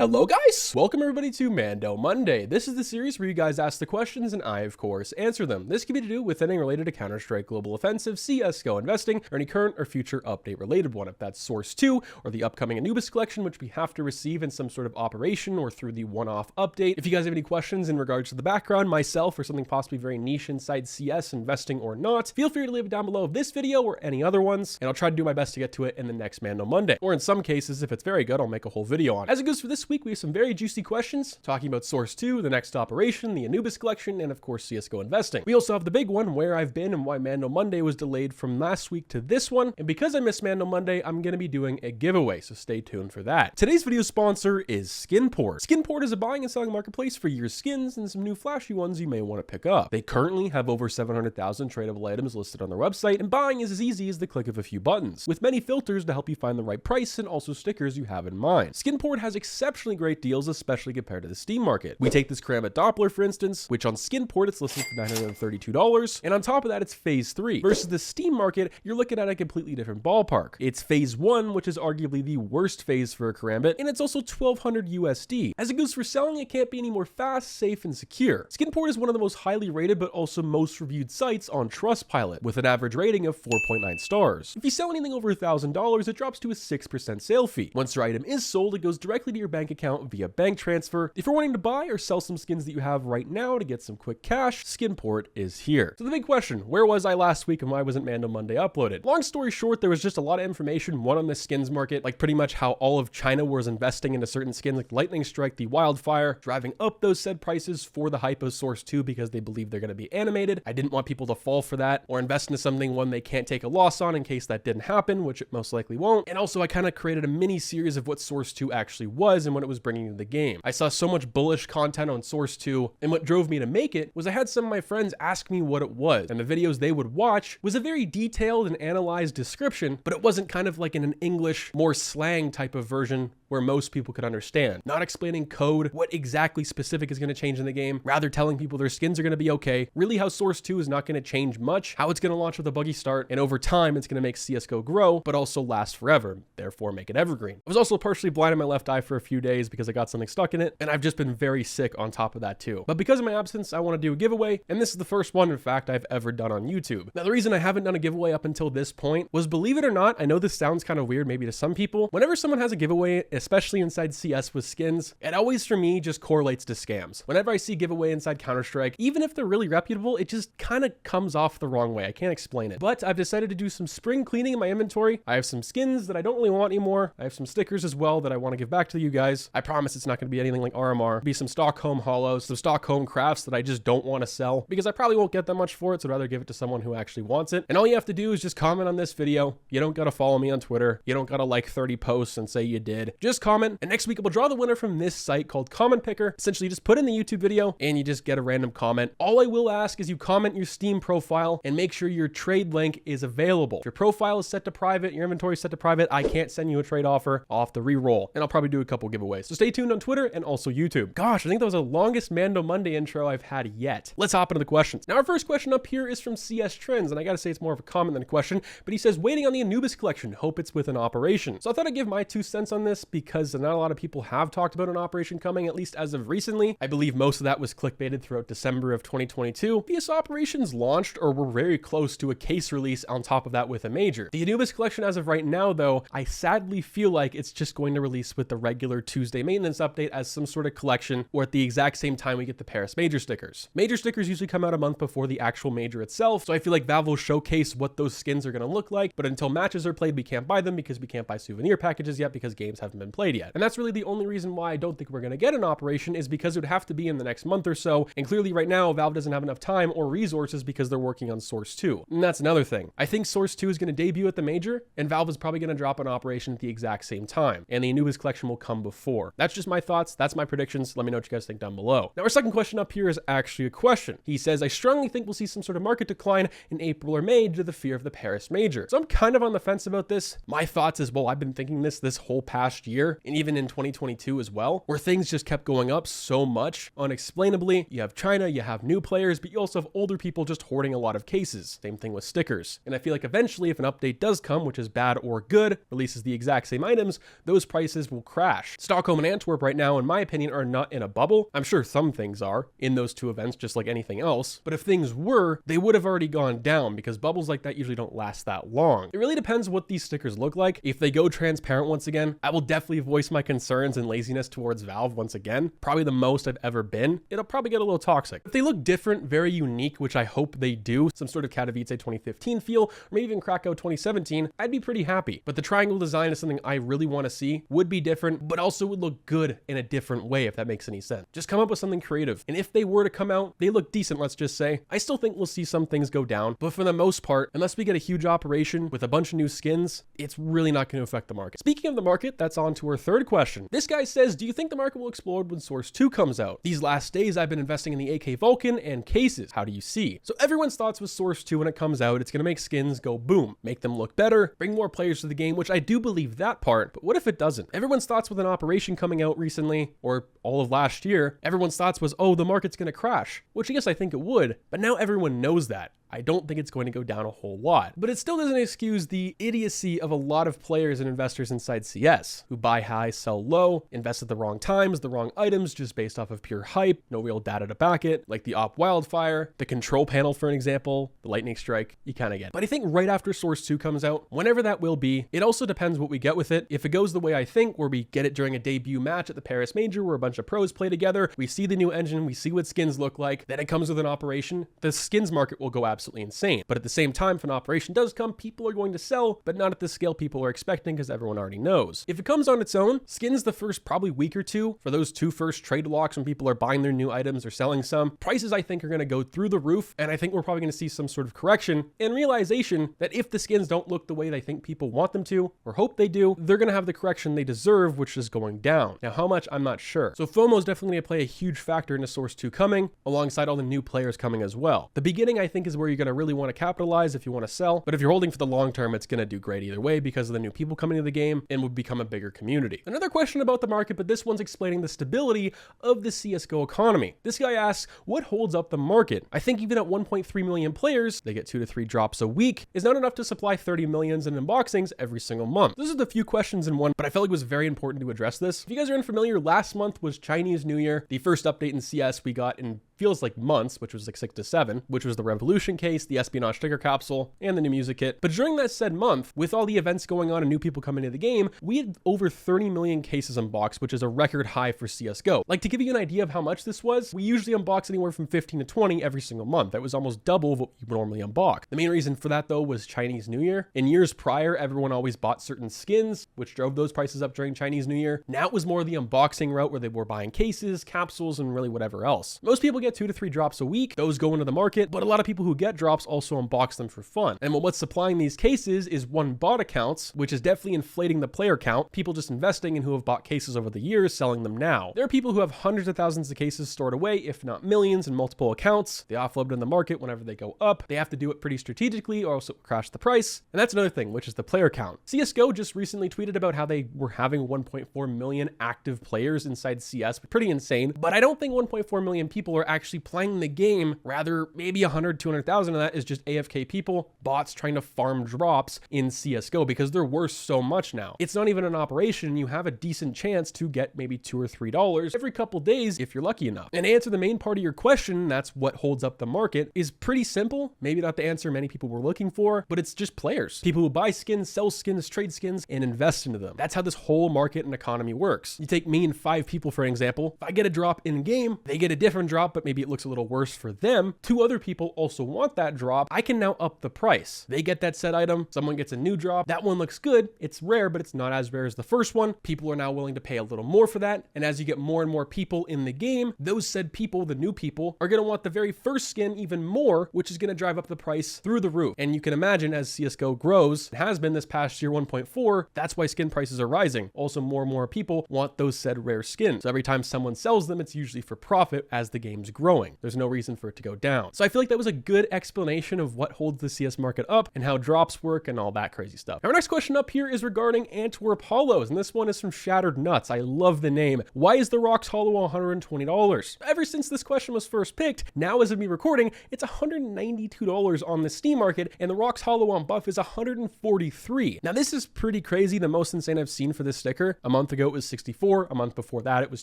Hello guys! Welcome everybody to Mando Monday. This is the series where you guys ask the questions and I, of course, answer them. This can be to do with anything related to Counter-Strike Global Offensive, CSGO investing, or any current or future update related one. If that's Source 2 or the upcoming Anubis collection, which we have to receive in some sort of operation or through the one-off update. If you guys have any questions in regards to the background, myself, or something possibly very niche inside CS, investing or not, feel free to leave it down below of this video or any other ones, and I'll try to do my best to get to it in the next Mando Monday. Or in some cases, if it's very good, I'll make a whole video on it. As it goes for this week, we have some very juicy questions talking about Source 2, the next operation, the Anubis collection, and of course CSGO investing. We also have the big one, where I've been and why Mando Monday was delayed from last week to this one. And because I missed Mando Monday, I'm going to be doing a giveaway, so stay tuned for that. Today's video sponsor is Skinport. Skinport is a buying and selling marketplace for your skins and some new flashy ones you may want to pick up. They currently have over 700,000 tradable items listed on their website, and buying is as easy as the click of a few buttons, with many filters to help you find the right price and also stickers you have in mind. Skinport has exceptionally great deals, especially compared to the Steam market. We take this Karambit Doppler, for instance, which on Skinport it's listed for $932, and on top of that it's Phase 3. Versus the Steam market, you're looking at a completely different ballpark. It's Phase 1, which is arguably the worst phase for a Karambit, and it's also $1,200 USD. As it goes for selling, it can't be any more fast, safe, and secure. Skinport is one of the most highly rated but also most reviewed sites on Trustpilot, with an average rating of 4.9 stars. If you sell anything over $1,000, it drops to a 6% sale fee. Once your item is sold, it goes directly to your bank account via bank transfer. If you're wanting to buy or sell some skins that you have right now to get some quick cash, Skinport is here. So the big question, where was I last week and why wasn't Mando Monday uploaded? Long story short, there was just a lot of information, one on the skins market, like pretty much how all of China was investing into certain skins like Lightning Strike, the Wildfire, driving up those said prices for the hype of Source 2 because they believe they're going to be animated. I didn't want people to fall for that or invest into something one they can't take a loss on in case that didn't happen, which it most likely won't. And also I kind of created a mini series of what Source 2 actually was and what it was bringing to the game. I saw so much bullish content on Source 2, and what drove me to make it was I had some of my friends ask me what it was, and the videos they would watch was a very detailed and analyzed description, but it wasn't kind of like in an English, more slang type of version where most people could understand. Not explaining code, what exactly specific is going to change in the game, rather telling people their skins are going to be okay, really how Source 2 is not going to change much, how it's going to launch with a buggy start, and over time it's going to make CSGO grow, but also last forever, therefore make it evergreen. I was also partially blind in my left eye for a few days because I got something stuck in it, and I've just been very sick on top of that too. But because of my absence, I want to do a giveaway, and this is the first one, in fact, I've ever done on YouTube. Now, the reason I haven't done a giveaway up until this point was, believe it or not, I know this sounds kind of weird maybe to some people, whenever someone has a giveaway, especially inside CS with skins, it always for me just correlates to scams. Whenever I see giveaway inside Counter-Strike, even if they're really reputable, it just kind of comes off the wrong way. I can't explain it. But I've decided to do some spring cleaning in my inventory. I have some skins that I don't really want anymore. I have some stickers as well that I want to give back to you guys. I promise it's not going to be anything like RMR. It'll be some Stockholm hollows, some Stockholm crafts that I just don't want to sell because I probably won't get that much for it, so I'd rather give it to someone who actually wants it. And all you have to do is just comment on this video. You don't got to follow me on Twitter. You don't got to like 30 posts and say you did. Just comment, and next week we'll draw the winner from this site called Comment Picker. Essentially, just put in the YouTube video and you just get a random comment. All I will ask is you comment your Steam profile and make sure your trade link is available. If your profile is set to private, your inventory is set to private, I can't send you a trade offer. I'll have to re-roll, and I'll probably do a couple giveaways. So stay tuned on Twitter and also YouTube. Gosh, I think that was the longest Mando Monday intro I've had yet. Let's hop into the questions. Now, our first question up here is from CS Trends, and I gotta say it's more of a comment than a question, but he says, waiting on the Anubis collection, hope it's with an operation. So I thought I'd give my 2 cents on this because not a lot of people have talked about an operation coming, at least as of recently. I believe most of that was clickbaited throughout December of 2022. PS operations launched or were very close to a case release on top of that with a major. The Anubis collection as of right now, though, I sadly feel like it's just going to release with the regular Tuesday maintenance update as some sort of collection, or at the exact same time we get the Paris major stickers. Major stickers usually come out a month before the actual major itself, so I feel like Valve will showcase what those skins are going to look like, but until matches are played, we can't buy them because we can't buy souvenir packages yet because games haven't been played yet. And that's really the only reason why I don't think we're going to get an operation, is because it would have to be in the next month or so, and clearly right now Valve doesn't have enough time or resources because they're working on Source 2. And that's another thing. I think Source 2 is going to debut at the major, and Valve is probably going to drop an operation at the exact same time, and the Anubis collection will come before. That's just my thoughts. That's my predictions. Let me know what you guys think down below. Now, our second question up here is actually a question. He says, I strongly think we'll see some sort of market decline in April or May due to the fear of the Paris major. So I'm kind of on the fence about this. My thoughts is, well, I've been thinking this whole past year. year and even in 2022 as well, where things just kept going up so much unexplainably. You have China, you have new players, but you also have older people just hoarding a lot of cases. Same thing with stickers. And I feel like eventually if an update does come, which is bad or good, releases the exact same items, those prices will crash. Stockholm and Antwerp right now, in my opinion, are not in a bubble. I'm sure some things are in those two events, just like anything else. But if things were, they would have already gone down because bubbles like that usually don't last that long. It really depends what these stickers look like. If they go transparent once again, I will definitely voice my concerns and laziness towards Valve once again. Probably the most I've ever been. It'll probably get a little toxic. If they look different, very unique, which I hope they do, some sort of Katowice 2015 feel, or maybe even Krakow 2017, I'd be pretty happy. But the triangle design is something I really want to see, would be different, but also would look good in a different way, if that makes any sense. Just come up with something creative. And if they were to come out, they look decent, let's just say. I still think we'll see some things go down, but for the most part, unless we get a huge operation with a bunch of new skins, it's really not going to affect the market. Speaking of the market, that's on to our third question. This guy says, do you think the market will explode when Source 2 comes out? These last days, I've been investing in the AK Vulcan and cases. How do you see? So everyone's thoughts with Source 2 when it comes out, it's going to make skins go boom, make them look better, bring more players to the game, which I do believe that part, but what if it doesn't? Everyone's thoughts with an operation coming out recently, or all of last year, everyone's thoughts was, oh, the market's going to crash, which I guess I think it would, but now everyone knows that. I don't think it's going to go down a whole lot, but it still doesn't excuse the idiocy of a lot of players and investors inside CS who buy high, sell low, invest at the wrong times, the wrong items, just based off of pure hype, no real data to back it, like the Op Wildfire, the control panel for an example, the lightning strike, you kind of get. But I think right after Source 2 comes out, whenever that will be, it also depends what we get with it. If it goes the way I think, where we get it during a debut match at the Paris Major where a bunch of pros play together, we see the new engine, we see what skins look like, then it comes with an operation, the skins market will go absolutely insane. But at the same time, if an operation does come, people are going to sell, but not at the scale people are expecting because everyone already knows. If it comes on its own, skins the first probably week or two, for those two first trade locks when people are buying their new items or selling some, prices I think are going to go through the roof, and I think we're probably going to see some sort of correction and realization that if the skins don't look the way they think people want them to, or hope they do, they're going to have the correction they deserve, which is going down. Now, how much, I'm not sure. So FOMO is definitely going to play a huge factor into Source 2 coming, alongside all the new players coming as well. The beginning, I think, is where you're going to really want to capitalize if you want to sell, but if you're holding for the long term, it's going to do great either way because of the new people coming to the game and would become a bigger community. Another question about the market, but this one's explaining the stability of the CSGO economy. This guy asks, what holds up the market? I think even at 1.3 million players, they get 2 to 3 drops a week, is not enough to supply 30 millions in unboxings every single month. This is the few questions in one, but I felt like it was very important to address this. If you guys are unfamiliar, last month was Chinese New Year. The first update in CS we got in feels like months, which was like 6 to 7, which was the Revolution case, the espionage sticker capsule, and the new music kit. But during that said month, with all the events going on and new people coming into the game, we had over 30 million cases unboxed, which is a record high for CSGO. Like, to give you an idea of how much this was, we usually unbox anywhere from 15 to 20 every single month. That was almost double of what you normally unbox. The main reason for that, though, was Chinese New Year. In years prior, everyone always bought certain skins, which drove those prices up during Chinese New Year. Now it was more the unboxing route where they were buying cases, capsules, and really whatever else. Most people get 2 to 3 drops a week. Those go into the market, but a lot of people who get drops also unbox them for fun. And what's supplying these cases is one bot accounts, which is definitely inflating the player count. People just investing and who have bought cases over the years, selling them now. There are people who have hundreds of thousands of cases stored away, if not millions, in multiple accounts. They offload in the market whenever they go up. They have to do it pretty strategically or else it will crash the price. And that's another thing, which is the player count. CSGO just recently tweeted about how they were having 1.4 million active players inside CS, pretty insane. But I don't think 1.4 million people are actually playing the game. Rather, maybe 100, 200,000 of that is just AFK people, bots trying to farm drops in CSGO because they're worth so much now. It's not even an operation. You have a decent chance to get maybe $2 or $3 every couple days if you're lucky enough. And to answer the main part of your question, that's what holds up the market, is pretty simple. Maybe not the answer many people were looking for, but it's just players. People who buy skins, sell skins, trade skins, and invest into them. That's how this whole market and economy works. You take me and 5 people, for an example. If I get a drop in game, they get a different drop, but maybe it looks a little worse for them. 2 other people also want that drop. I can now up the price. They get that said item. Someone gets a new drop. That one looks good. It's rare, but it's not as rare as the first one. People are now willing to pay a little more for that. And as you get more and more people in the game, those said people, the new people, are going to want the very first skin even more, which is going to drive up the price through the roof. And you can imagine as CSGO grows, it has been this past year 1.4, that's why skin prices are rising. Also, more and more people want those said rare skins. So every time someone sells them, it's usually for profit as the games grow. growing. There's no reason for it to go down. So I feel like that was a good explanation of what holds the CS market up and how drops work and all that crazy stuff. Our next question up here is regarding Antwerp Hollows, and this one is from Shattered Nuts. I love the name. Why is the Rocks Hollow $120? Ever since this question was first picked, now as of me recording, it's $192 on the Steam market, and the Rocks Hollow on buff is $143. Now this is pretty crazy. The most insane I've seen for this sticker. A month ago it was $64. A month before that it was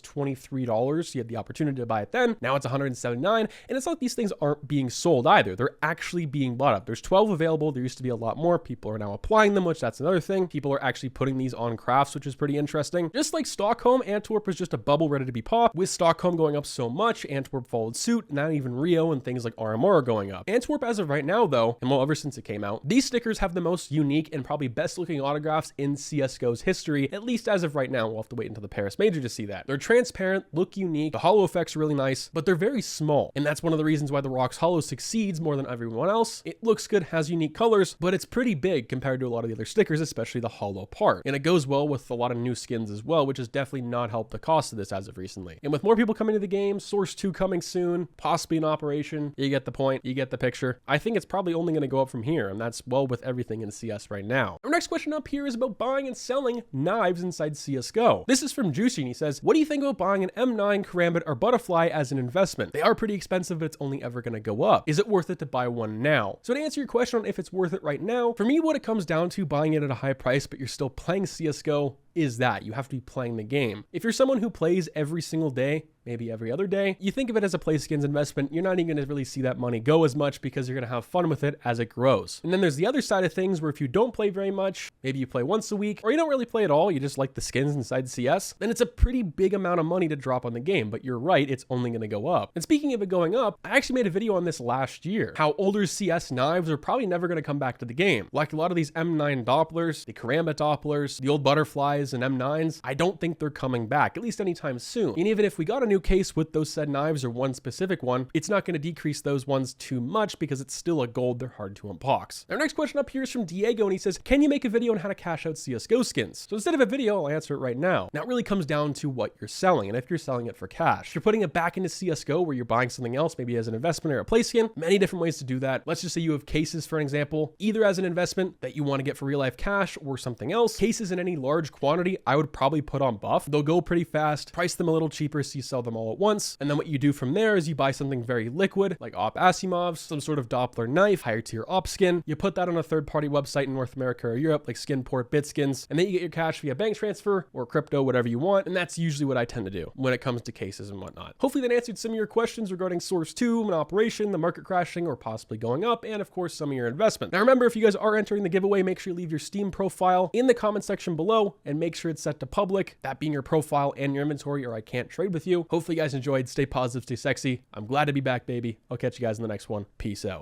$23. You had the opportunity to buy it then. Now it's $179, and it's not like these things aren't being sold either. They're actually being bought up. There's 12 available. There used to be a lot more. People are now applying them, which that's another thing. People are actually putting these on crafts, which is pretty interesting. Just like Stockholm, Antwerp was just a bubble ready to be popped. With Stockholm going up so much, Antwerp followed suit. Now even Rio and things like RMR are going up. Antwerp as of right now though, and well ever since it came out, these stickers have the most unique and probably best looking autographs in CSGO's history, at least as of right now. We'll have to wait until the Paris Major to see that. They're transparent, look unique, the hollow effects are really nice, but they're very small. And that's one of the reasons why the Rocks Hollow succeeds more than everyone else. It looks good, has unique colors, but it's pretty big compared to a lot of the other stickers, especially the hollow part. And it goes well with a lot of new skins as well, which has definitely not helped the cost of this as of recently. And with more people coming to the game, Source 2 coming soon, possibly in operation, you get the point, you get the picture. I think it's probably only going to go up from here, and that's well with everything in CS right now. Our next question up here is about buying and selling knives inside CSGO. This is from Juicy, and he says, what do you think about buying an M9, Karambit, or Butterfly as an investment? They are pretty expensive, but it's only ever going to go up. Is it worth it to buy one now? So to answer your question on if it's worth it right now, for me, what it comes down to buying it at a high price, but you're still playing CSGO, is that you have to be playing the game. If you're someone who plays every single day, maybe every other day, you think of it as a play skins investment, you're not even going to really see that money go as much because you're going to have fun with it as it grows. And then there's the other side of things where if you don't play very much, maybe you play once a week, or you don't really play at all, you just like the skins inside CS, then it's a pretty big amount of money to drop on the game. But you're right, it's only going to go up. And speaking of it going up, I actually made a video on this last year, how older CS knives are probably never going to come back to the game. Like a lot of these M9 Dopplers, the Karambit Dopplers, the old Butterflies and M9s, I don't think they're coming back, at least anytime soon. And even if we got a new case with those said knives or one specific one, it's not going to decrease those ones too much because it's still a gold, they're hard to unbox. Our next question up here is from Diego, and he says, can you make a video on how to cash out CSGO skins? So instead of a video, I'll answer it right now. Now it really comes down to what you're selling, and if you're selling it for cash. If you're putting it back into CSGO where you're buying something else, maybe as an investment or a play skin, many different ways to do that. Let's just say you have cases, for an example, either as an investment that you want to get for real life cash or something else. Cases in any large quantity, I would probably put on buff. They'll go pretty fast, price them a little cheaper so you sell them all at once. And then what you do from there is you buy something very liquid, like Op Asimov's, some sort of Doppler knife, higher tier op skin. You put that on a third-party website in North America or Europe, like Skinport, Bitskins, and then you get your cash via bank transfer or crypto, whatever you want. And that's usually what I tend to do when it comes to cases and whatnot. Hopefully that answered some of your questions regarding Source 2, an operation, the market crashing, or possibly going up, and of course, some of your investment. Now remember, if you guys are entering the giveaway, make sure you leave your Steam profile in the comment section below and make sure it's set to public, that being your profile and your inventory, or I can't trade with you. Hopefully you guys enjoyed. Stay positive, stay sexy. I'm glad to be back, baby. I'll catch you guys in the next one. Peace out.